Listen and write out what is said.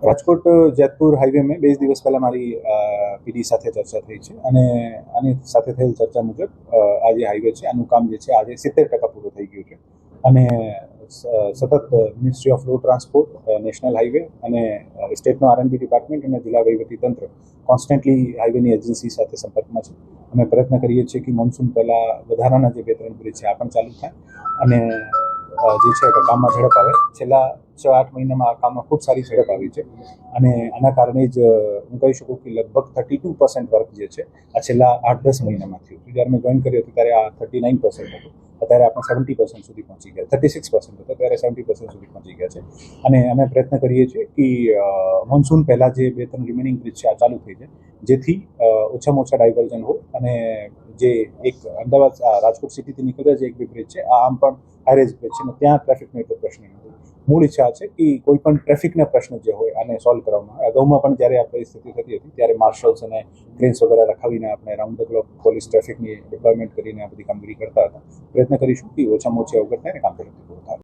Rajkot Jetpur highway में 2 દિવસ પહેલાં મારી પીડી સાથે ચર્ચા થઈ છે અને આની સાથે થયેલ ચર્ચા મુજબ આ જે હાઈવે છે આનું કામ જે છે આજે 70% પૂરું થઈ ગયું છે અને સતત ministry off road transport, national highway અને સ્ટેટનો આરએનબી ડિપાર્ટમેન્ટ અને જિલ્લા વહીવટીતંત્ર કોન્સ્ટન્ટલી હાઈવેની એજન્સી સાથે સંપર્કમાં છે. અમે પ્રયત્ન કરીએ છીએ કે મોન્સૂન પહેલાં વધારાના જે 2-3 બ્રિજ છે આ પણ ચાલુ થાય અને જે છે કે કામમાં ઝડપ આવે. છેલ્લા 6-8 મહિનામાં આ કામમાં ખૂબ સારી ઝડપ આવી છે અને આના કારણે જ હું કહી શકું કે લગભગ 32% વર્ક જે છે આ છેલ્લા 8-10 મહિનામાં થયું હતું. જ્યારે મેં જોઈન કર્યું હતું ત્યારે આ 39% હતું, અત્યારે આપણે 70% સુધી પહોંચી ગયા. 36% હતો ત્યારે 70% સુધી પહોંચી ગયા છે અને અમે પ્રયત્ન કરીએ છીએ કે મોન્સૂન પહેલાં જે 2-3 રિમેનિંગ બ્રિજ છે આ ચાલુ થઈ જાય, જેથી ઓછામાં ઓછા ડાયવર્ઝન હોય અને જે એક અમદાવાદ રાજકોટ સિટીથી નીકળ્યા જે એક બે બ્રિજ છે આ આમ પણ હાઈરેજ બ્રિજ છે ને ત્યાં ટ્રાફિકનો એટલો પ્રશ્ન નથી. મૂળ ઈચ્છા છે કે કોઈ પણ ટ્રાફિકના પ્રશ્ન જે હોય આને સોલ્વ કરવામાં આવે. અગાઉમાં પણ જ્યારે આ પરિસ્થિતિ થતી હતી ત્યારે માર્શલ્સ અને ક્રેન્સ વગેરે રખાવીને આપણે રાઉન્ડ ધ ક્લોક પોલીસ ટ્રાફિકની ડિપ્લોયમેન્ટ કરીને આ બધી કામગીરી કરતા હતા. પ્રયત્ન કરીશું કે ઓછામાં ઓછી અવગત થાય ને કામ ઝડપથી પૂરું થાય.